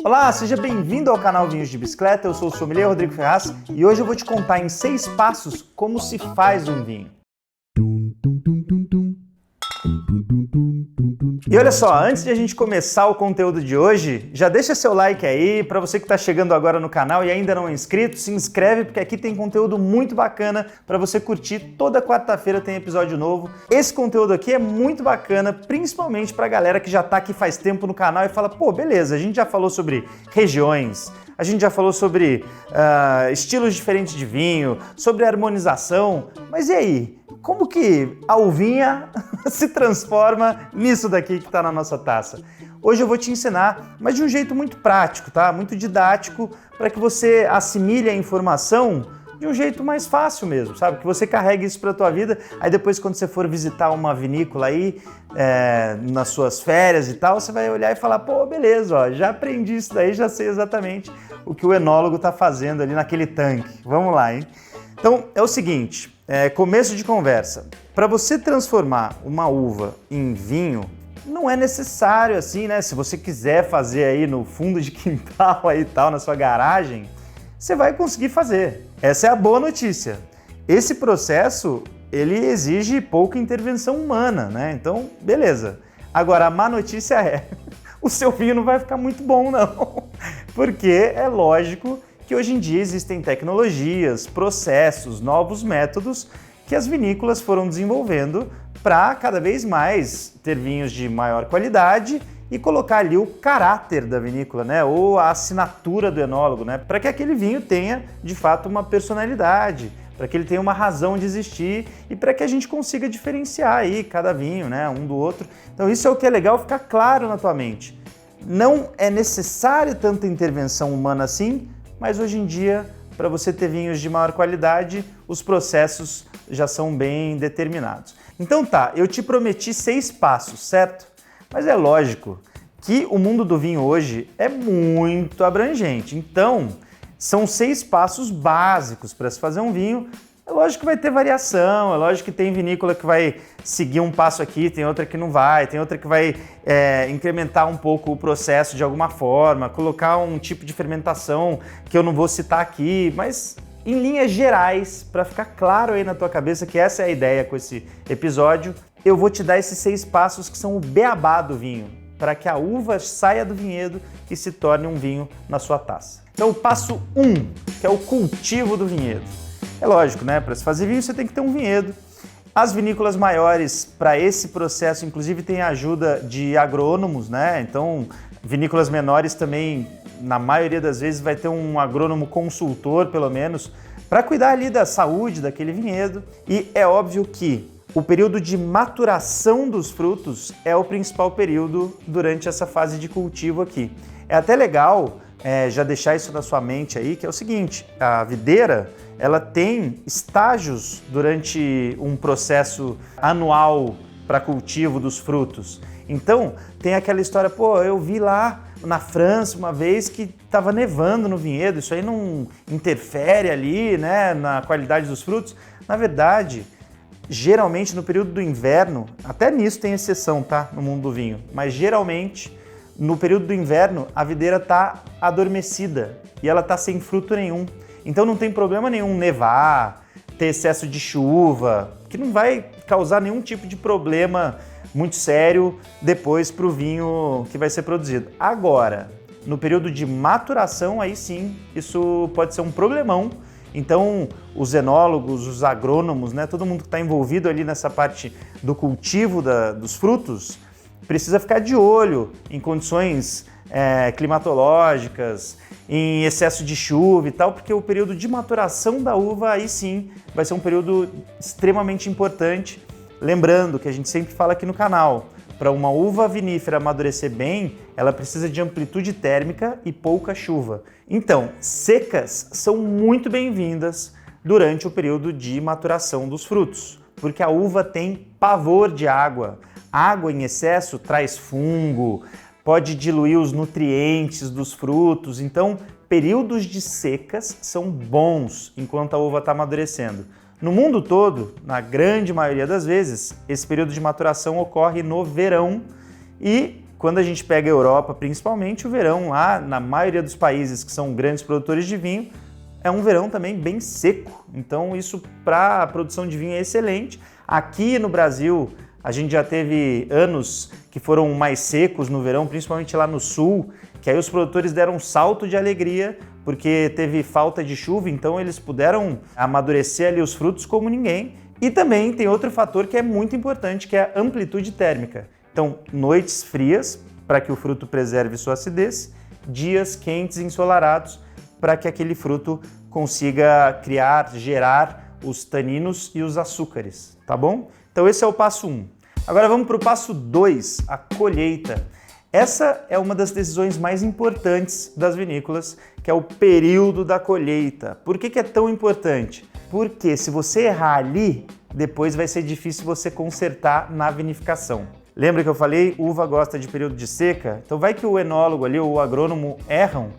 Olá, seja bem-vindo ao canal Vinhos de Bicicleta, eu sou o sommelier Rodrigo Ferraz e hoje eu vou te contar em 6 passos como se faz um vinho. E olha só, antes de a gente começar o conteúdo de hoje, já deixa seu like aí, para você que está chegando agora no canal e ainda não é inscrito, se inscreve porque aqui tem conteúdo muito bacana para você curtir. Toda quarta-feira tem episódio novo. Esse conteúdo aqui é muito bacana, principalmente para a galera que já está aqui faz tempo no canal e fala, pô, beleza, a gente já falou sobre regiões, a gente já falou sobre estilos diferentes de vinho, sobre harmonização, mas e aí? Como que a uvinha se transforma nisso daqui que está na nossa taça? Hoje eu vou te ensinar, mas de um jeito muito prático, tá? Muito didático, para que você assimile a informação de um jeito mais fácil mesmo, sabe? Que você carregue isso para a tua vida, aí depois quando você for visitar uma vinícola aí, nas suas férias e tal, você vai olhar e falar, pô, beleza, ó, já aprendi isso daí, já sei exatamente o que o enólogo está fazendo ali naquele tanque. Vamos lá, hein? Então, é o seguinte, começo de conversa. Para você transformar uma uva em vinho, não é necessário assim, né? Se você quiser fazer aí no fundo de quintal aí tal, na sua garagem, você vai conseguir fazer. Essa é a boa notícia. Esse processo, ele exige pouca intervenção humana, né? Então, beleza. Agora, a má notícia é, o seu vinho não vai ficar muito bom, não. Porque é lógico que hoje em dia existem tecnologias, processos, novos métodos que as vinícolas foram desenvolvendo para cada vez mais ter vinhos de maior qualidade e colocar ali o caráter da vinícola, né? Ou a assinatura do enólogo, né? Para que aquele vinho tenha, de fato, uma personalidade, para que ele tenha uma razão de existir e para que a gente consiga diferenciar aí cada vinho, né? Um do outro. Então isso é o que é legal ficar claro na tua mente. Não é necessário tanta intervenção humana assim, mas hoje em dia, para você ter vinhos de maior qualidade, os processos já são bem determinados. Então tá, eu te prometi 6 passos, certo? Mas é lógico que o mundo do vinho hoje é muito abrangente. Então, são 6 passos básicos para se fazer um vinho. É lógico que vai ter variação, é lógico que tem vinícola que vai seguir um passo aqui, tem outra que não vai, tem outra que vai incrementar um pouco o processo de alguma forma, colocar um tipo de fermentação que eu não vou citar aqui, mas em linhas gerais, para ficar claro aí na tua cabeça que essa é a ideia com esse episódio, eu vou te dar esses 6 passos que são o beabá do vinho, para que a uva saia do vinhedo e se torne um vinho na sua taça. Então o passo 1, que é o cultivo do vinhedo. É lógico, né? Para se fazer vinho você tem que ter um vinhedo. As vinícolas maiores, para esse processo, inclusive, têm a ajuda de agrônomos, né? Então, vinícolas menores também, na maioria das vezes, vai ter um agrônomo consultor, pelo menos, para cuidar ali da saúde daquele vinhedo. E é óbvio que o período de maturação dos frutos é o principal período durante essa fase de cultivo aqui. É até legal já deixar isso na sua mente aí, que é o seguinte, a videira, ela tem estágios durante um processo anual para cultivo dos frutos. Então, tem aquela história, pô, eu vi lá na França uma vez que estava nevando no vinhedo, isso aí não interfere ali, né, na qualidade dos frutos. Na verdade, geralmente no período do inverno, até nisso tem exceção, tá, no mundo do vinho, mas geralmente no período do inverno a videira está adormecida e ela está sem fruto nenhum. Então não tem problema nenhum nevar, ter excesso de chuva, que não vai causar nenhum tipo de problema muito sério depois para o vinho que vai ser produzido. Agora, no período de maturação, aí sim, isso pode ser um problemão. Então, os enólogos, os agrônomos, né, todo mundo que está envolvido ali nessa parte do cultivo dos frutos, precisa ficar de olho em condições climatológicas, em excesso de chuva e tal, porque o período de maturação da uva aí sim vai ser um período extremamente importante. Lembrando que a gente sempre fala aqui no canal, para uma uva vinífera amadurecer bem, ela precisa de amplitude térmica e pouca chuva. Então, secas são muito bem-vindas durante o período de maturação dos frutos, porque a uva tem pavor de água. Água em excesso traz fungo, pode diluir os nutrientes dos frutos, então períodos de secas são bons enquanto a uva está amadurecendo. No mundo todo, na grande maioria das vezes, esse período de maturação ocorre no verão e quando a gente pega a Europa, principalmente, o verão lá, na maioria dos países que são grandes produtores de vinho, é um verão também bem seco. Então isso para a produção de vinho é excelente. Aqui no Brasil, a gente já teve anos que foram mais secos no verão, principalmente lá no sul, que aí os produtores deram um salto de alegria, porque teve falta de chuva, então eles puderam amadurecer ali os frutos como ninguém. E também tem outro fator que é muito importante, que é a amplitude térmica. Então, noites frias, para que o fruto preserve sua acidez, dias quentes e ensolarados, para que aquele fruto consiga gerar os taninos e os açúcares, tá bom? Então esse é o passo 1. Agora vamos para o passo 2, a colheita. Essa é uma das decisões mais importantes das vinícolas, que é o período da colheita. Por que é tão importante? Porque se você errar ali, depois vai ser difícil você consertar na vinificação. Lembra que eu falei, uva gosta de período de seca? Então vai que o enólogo ali, ou o agrônomo erram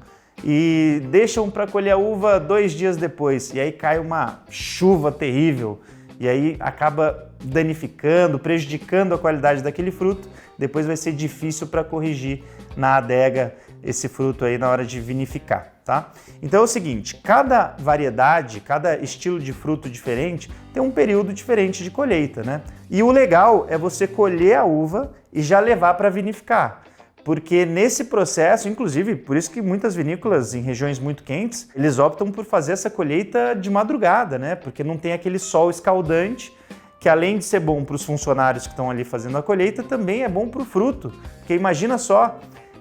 e deixam para colher a uva 2 dias depois. E aí cai uma chuva terrível e aí acaba danificando, prejudicando a qualidade daquele fruto. Depois vai ser difícil para corrigir na adega esse fruto aí na hora de vinificar, tá? Então é o seguinte, cada variedade, cada estilo de fruto diferente tem um período diferente de colheita, né? E o legal é você colher a uva e já levar para vinificar. Porque nesse processo, inclusive, por isso que muitas vinícolas em regiões muito quentes, eles optam por fazer essa colheita de madrugada, né? Porque não tem aquele sol escaldante, que além de ser bom para os funcionários que estão ali fazendo a colheita, também é bom para o fruto. Porque imagina só,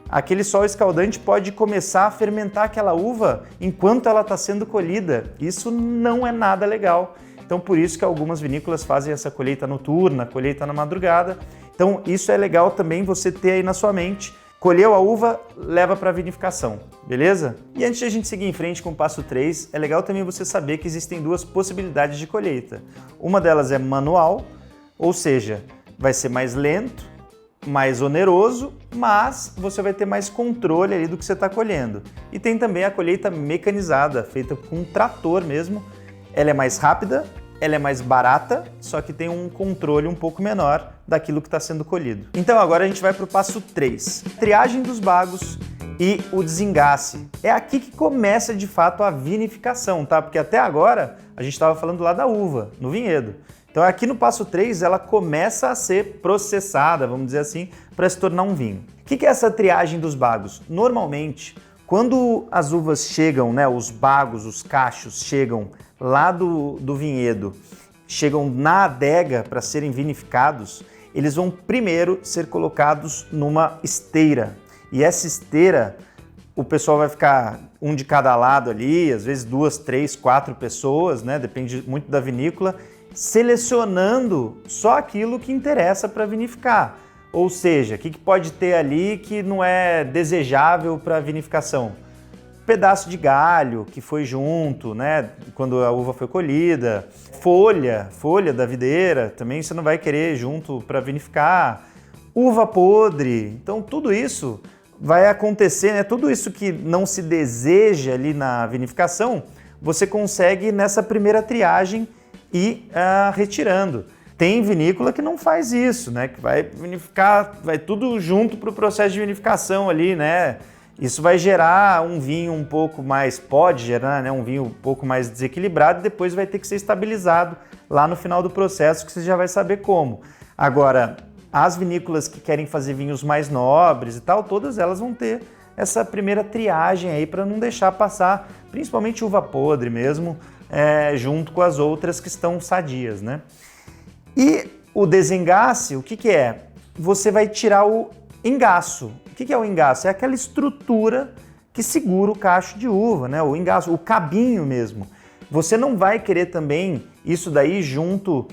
aquele sol escaldante pode começar a fermentar aquela uva enquanto ela está sendo colhida. Isso não é nada legal. Então por isso que algumas vinícolas fazem essa colheita noturna, colheita na madrugada. Então isso é legal também você ter aí na sua mente. Colheu a uva, leva para vinificação, beleza? E antes de a gente seguir em frente com o passo 3, é legal também você saber que existem 2 possibilidades de colheita. Uma delas é manual, ou seja, vai ser mais lento, mais oneroso, mas você vai ter mais controle ali do que você está colhendo. E tem também a colheita mecanizada, feita com um trator mesmo. Ela é mais rápida, ela é mais barata, só que tem um controle um pouco menor daquilo que está sendo colhido. Então agora a gente vai para o passo 3, triagem dos bagos e o desengace. É aqui que começa de fato a vinificação, tá? Porque até agora a gente estava falando lá da uva, no vinhedo. Então aqui no passo 3 ela começa a ser processada, vamos dizer assim, para se tornar um vinho. O que é essa triagem dos bagos? Normalmente, quando as uvas chegam, né, os bagos, os cachos chegam lá do vinhedo, chegam na adega para serem vinificados, eles vão primeiro ser colocados numa esteira. E essa esteira, o pessoal vai ficar um de cada lado ali, às vezes 2, 3, 4 pessoas, né? Depende muito da vinícola, selecionando só aquilo que interessa para vinificar. Ou seja, o que pode ter ali que não é desejável para vinificação? Pedaço de galho que foi junto, né, quando a uva foi colhida, folha da videira, também você não vai querer junto para vinificar, uva podre, então tudo isso vai acontecer, né, tudo isso que não se deseja ali na vinificação, você consegue nessa primeira triagem ir retirando. Tem vinícola que não faz isso, né, que vai vinificar, vai tudo junto para o processo de vinificação ali, né. Isso vai gerar um vinho um pouco mais, pode gerar, né, um vinho um pouco mais desequilibrado e depois vai ter que ser estabilizado lá no final do processo, que você já vai saber como. Agora, as vinícolas que querem fazer vinhos mais nobres e tal, todas elas vão ter essa primeira triagem aí para não deixar passar, principalmente uva podre mesmo, junto com as outras que estão sadias, né? E o desengace, o que é? Você vai tirar o engaço. O que é o engaço? É aquela estrutura que segura o cacho de uva, né? O engaço, o cabinho mesmo. Você não vai querer também isso daí junto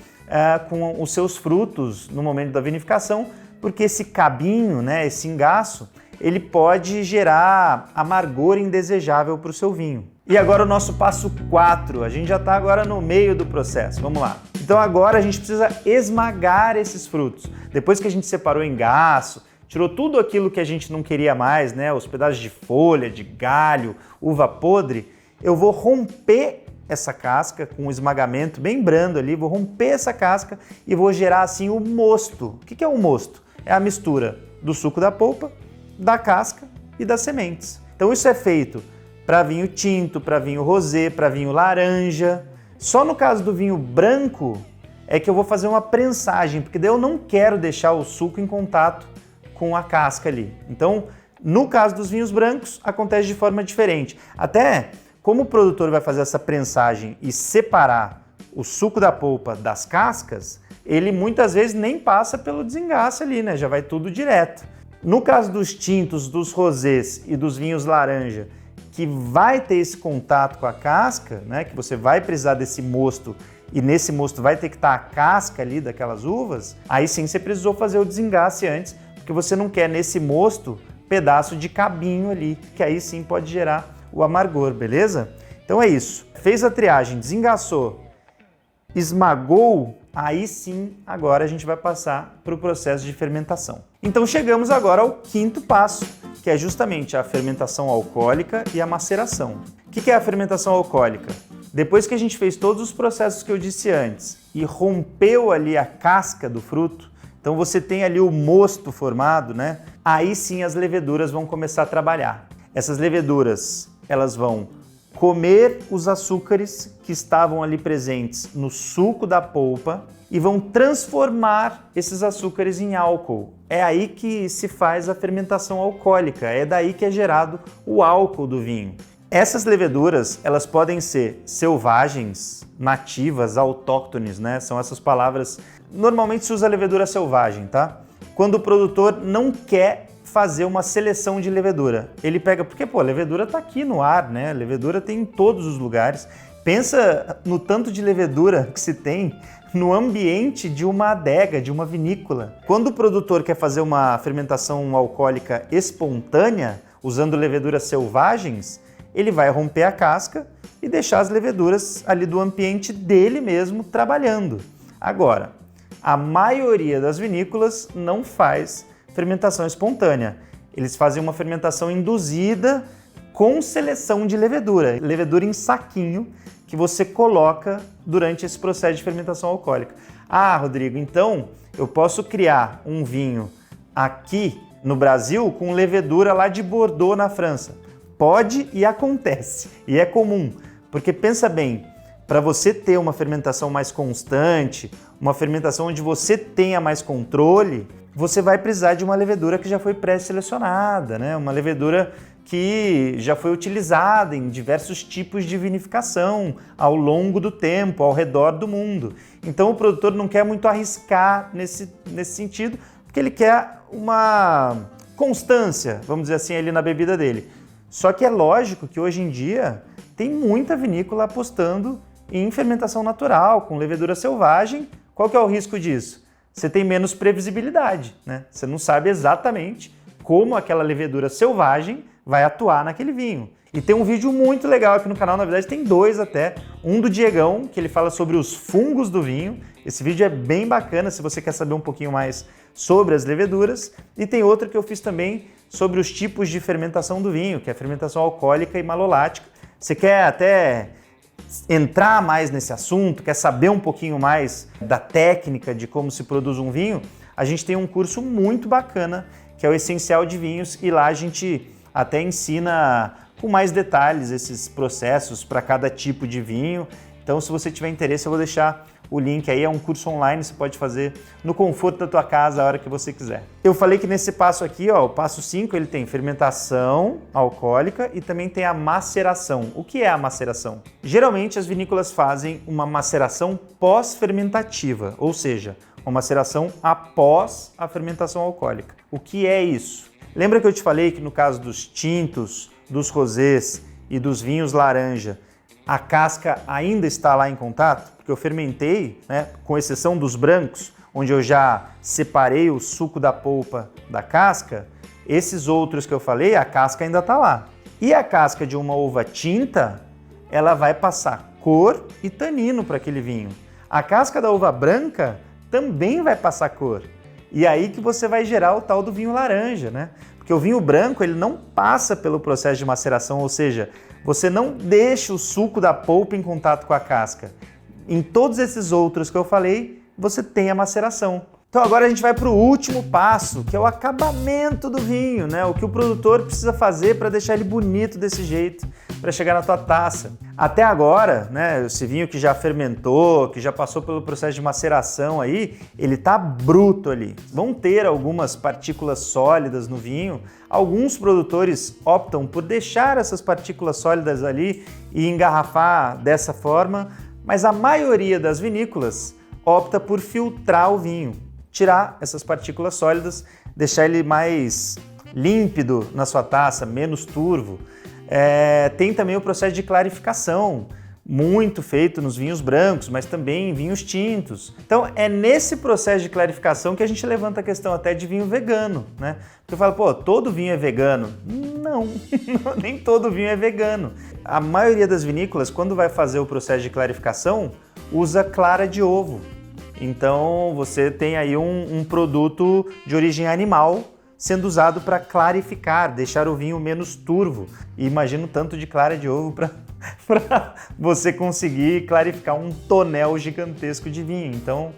com os seus frutos no momento da vinificação, porque esse cabinho, né, esse engaço, ele pode gerar amargor indesejável para o seu vinho. E agora o nosso passo 4, a gente já está agora no meio do processo, vamos lá. Então agora a gente precisa esmagar esses frutos. Depois que a gente separou o engaço, tirou tudo aquilo que a gente não queria mais, né? Os pedaços de folha, de galho, uva podre. Eu vou romper essa casca com um esmagamento bem brando ali, vou romper essa casca e vou gerar assim o mosto. O que é o mosto? É a mistura do suco da polpa, da casca e das sementes. Então isso é feito para vinho tinto, para vinho rosé, para vinho laranja. Só no caso do vinho branco é que eu vou fazer uma prensagem, porque daí eu não quero deixar o suco em contato com a casca ali. Então, no caso dos vinhos brancos, acontece de forma diferente. Até como o produtor vai fazer essa prensagem e separar o suco da polpa das cascas, ele muitas vezes nem passa pelo desengaço ali, né? Já vai tudo direto. No caso dos tintos, dos rosés e dos vinhos laranja, que vai ter esse contato com a casca, né? Que você vai precisar desse mosto e nesse mosto vai ter que estar a casca ali daquelas uvas, aí sim você precisou fazer o desengace antes, porque você não quer nesse mosto pedaço de cabinho ali, que aí sim pode gerar o amargor, beleza? Então é isso. Fez a triagem, desengaçou, esmagou, aí sim agora a gente vai passar para o processo de fermentação. Então chegamos agora ao quinto passo, que é justamente a fermentação alcoólica e a maceração. O que é a fermentação alcoólica? Depois que a gente fez todos os processos que eu disse antes e rompeu ali a casca do fruto, então você tem ali o mosto formado, né? Aí sim as leveduras vão começar a trabalhar. Essas leveduras, elas vão comer os açúcares que estavam ali presentes no suco da polpa e vão transformar esses açúcares em álcool. É aí que se faz a fermentação alcoólica, é daí que é gerado o álcool do vinho. Essas leveduras, elas podem ser selvagens, nativas, autóctones, né? São essas palavras. Normalmente se usa levedura selvagem, tá? Quando o produtor não quer fazer uma seleção de levedura. Ele pega, porque a levedura tá aqui no ar, né? A levedura tem em todos os lugares. Pensa no tanto de levedura que se tem no ambiente de uma adega, de uma vinícola. Quando o produtor quer fazer uma fermentação alcoólica espontânea, usando leveduras selvagens, ele vai romper a casca e deixar as leveduras ali do ambiente dele mesmo trabalhando. Agora, a maioria das vinícolas não faz fermentação espontânea. Eles fazem uma fermentação induzida com seleção de levedura, levedura em saquinho que você coloca durante esse processo de fermentação alcoólica. Ah, Rodrigo, então eu posso criar um vinho aqui no Brasil com levedura lá de Bordeaux, na França. Pode e acontece, e é comum, porque pensa bem, para você ter uma fermentação mais constante, uma fermentação onde você tenha mais controle, você vai precisar de uma levedura que já foi pré-selecionada, né? Uma levedura que já foi utilizada em diversos tipos de vinificação ao longo do tempo, ao redor do mundo. Então o produtor não quer muito arriscar nesse sentido, porque ele quer uma constância, vamos dizer assim, ali na bebida dele. Só que é lógico que hoje em dia tem muita vinícola apostando em fermentação natural, com levedura selvagem. Qual que é o risco disso? Você tem menos previsibilidade, né? Você não sabe exatamente como aquela levedura selvagem vai atuar naquele vinho. E tem um vídeo muito legal aqui no canal, na verdade tem dois até. Um do Diegão, que ele fala sobre os fungos do vinho. Esse vídeo é bem bacana se você quer saber um pouquinho mais sobre as leveduras. E tem outro que eu fiz também sobre os tipos de fermentação do vinho, que é a fermentação alcoólica e malolática. Você quer até entrar mais nesse assunto, quer saber um pouquinho mais da técnica de como se produz um vinho, a gente tem um curso muito bacana, que é o Essencial de Vinhos, e lá a gente até ensina com mais detalhes esses processos para cada tipo de vinho. Então, se você tiver interesse, eu vou deixar o link aí, é um curso online, você pode fazer no conforto da tua casa a hora que você quiser. Eu falei que nesse passo aqui, ó, o passo 5, ele tem fermentação alcoólica e também tem a maceração. O que é a maceração? Geralmente as vinícolas fazem uma maceração pós-fermentativa, ou seja, uma maceração após a fermentação alcoólica. O que é isso? Lembra que eu te falei que no caso dos tintos, dos rosés e dos vinhos laranja, a casca ainda está lá em contato? Porque eu fermentei, né, com exceção dos brancos, onde eu já separei o suco da polpa da casca, esses outros que eu falei, a casca ainda está lá. E a casca de uma uva tinta, ela vai passar cor e tanino para aquele vinho. A casca da uva branca também vai passar cor. E aí que você vai gerar o tal do vinho laranja, né? Porque o vinho branco, ele não passa pelo processo de maceração, ou seja, você não deixa o suco da polpa em contato com a casca. Em todos esses outros que eu falei, você tem a maceração. Então agora a gente vai para o último passo, que é o acabamento do vinho, né? O que o produtor precisa fazer para deixar ele bonito desse jeito, para chegar na tua taça. Até agora, né, esse vinho que já fermentou, que já passou pelo processo de maceração aí, ele tá bruto ali. Vão ter algumas partículas sólidas no vinho. Alguns produtores optam por deixar essas partículas sólidas ali e engarrafar dessa forma, mas a maioria das vinícolas opta por filtrar o vinho, tirar essas partículas sólidas, deixar ele mais límpido na sua taça, menos turvo. Tem também o processo de clarificação, muito feito nos vinhos brancos, mas também em vinhos tintos. Então é nesse processo de clarificação que a gente levanta a questão até de vinho vegano, né? Porque eu falo, pô, todo vinho é vegano? Não, nem todo vinho é vegano. A maioria das vinícolas, quando vai fazer o processo de clarificação, usa clara de ovo. Então você tem aí um produto de origem animal sendo usado para clarificar, deixar o vinho menos turvo. E imagina o tanto de clara de ovo para você conseguir clarificar um tonel gigantesco de vinho. Então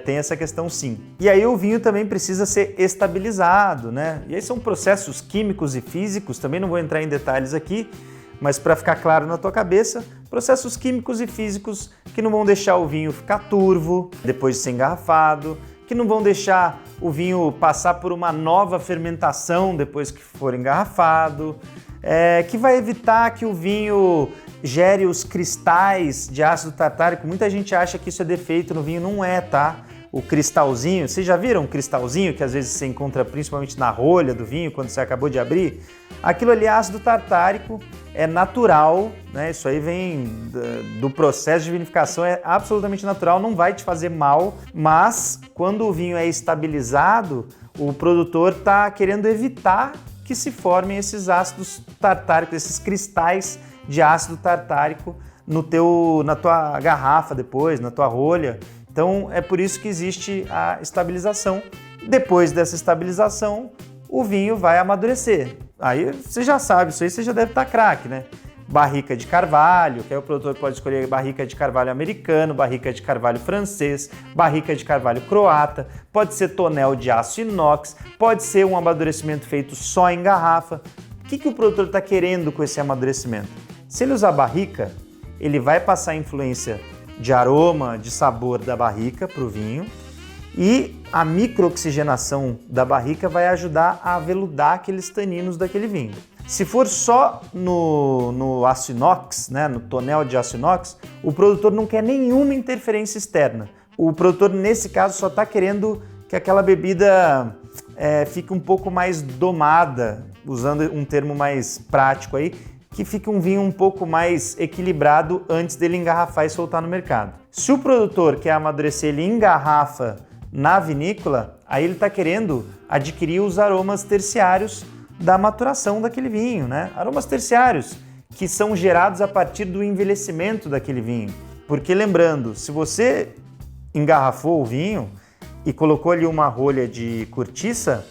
tem essa questão sim. E aí o vinho também precisa ser estabilizado, né? E aí são processos químicos e físicos, também não vou entrar em detalhes aqui, mas para ficar claro na tua cabeça, processos químicos e físicos que não vão deixar o vinho ficar turvo depois de ser engarrafado, que não vão deixar o vinho passar por uma nova fermentação depois que for engarrafado, que vai evitar que o vinho gere os cristais de ácido tartárico. Muita gente acha que isso é defeito no vinho, não é, tá? O cristalzinho, vocês já viram um cristalzinho que às vezes você encontra principalmente na rolha do vinho quando você acabou de abrir? Aquilo ali é ácido tartárico, é natural, né? Isso aí vem do processo de vinificação, é absolutamente natural, não vai te fazer mal, mas quando o vinho é estabilizado, o produtor está querendo evitar que se formem esses ácidos tartáricos, esses cristais de ácido tartárico na tua garrafa depois, na tua rolha. Então é por isso que existe a estabilização. Depois dessa estabilização, o vinho vai amadurecer. Aí você já sabe, isso aí você já deve estar craque, né? Barrica de carvalho, que aí o produtor pode escolher barrica de carvalho americano, barrica de carvalho francês, barrica de carvalho croata, pode ser tonel de aço inox, pode ser um amadurecimento feito só em garrafa. O que o produtor está querendo com esse amadurecimento? Se ele usar barrica, ele vai passar a influência de aroma, de sabor da barrica para o vinho, e a microoxigenação da barrica vai ajudar a aveludar aqueles taninos daquele vinho. Se for só no aço inox, né, no tonel de aço inox, o produtor não quer nenhuma interferência externa. O produtor, nesse caso, só está querendo que aquela bebida fique um pouco mais domada, usando um termo mais prático aí, que fique um vinho um pouco mais equilibrado antes dele engarrafar e soltar no mercado. Se o produtor quer amadurecer, ele engarrafa na vinícola, aí ele está querendo adquirir os aromas terciários da maturação daquele vinho, né? Aromas terciários que são gerados a partir do envelhecimento daquele vinho. Porque lembrando, se você engarrafou o vinho e colocou ali uma rolha de cortiça,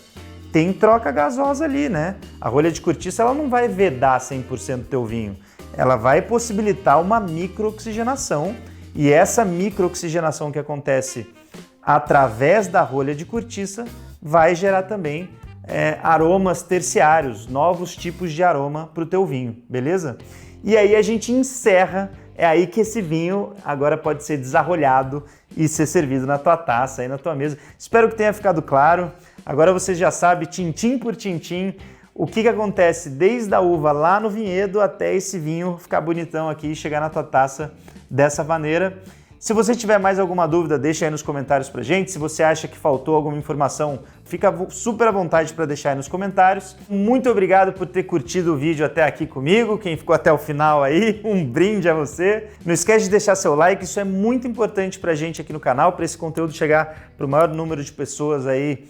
tem troca gasosa ali, né? A rolha de cortiça ela não vai vedar 100% do teu vinho, ela vai possibilitar uma microoxigenação, e essa microoxigenação que acontece através da rolha de cortiça vai gerar também aromas terciários, novos tipos de aroma para o teu vinho, beleza? E aí a gente encerra, é aí que esse vinho agora pode ser desarrolhado e ser servido na tua taça, aí na tua mesa. Espero que tenha ficado claro. Agora você já sabe, tintim por tintim, o que acontece desde a uva lá no vinhedo até esse vinho ficar bonitão aqui e chegar na tua taça dessa maneira. Se você tiver mais alguma dúvida, deixa aí nos comentários pra gente. Se você acha que faltou alguma informação, fica super à vontade para deixar aí nos comentários. Muito obrigado por ter curtido o vídeo até aqui comigo. Quem ficou até o final aí, um brinde a você. Não esquece de deixar seu like, isso é muito importante pra gente aqui no canal, para esse conteúdo chegar para o maior número de pessoas aí,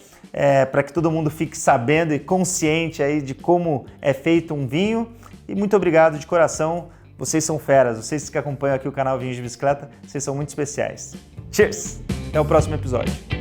para que todo mundo fique sabendo e consciente aí de como é feito um vinho. E muito obrigado de coração. Vocês são feras, vocês que acompanham aqui o canal Vinhos de Bicicleta, vocês são muito especiais. Cheers! Até o próximo episódio.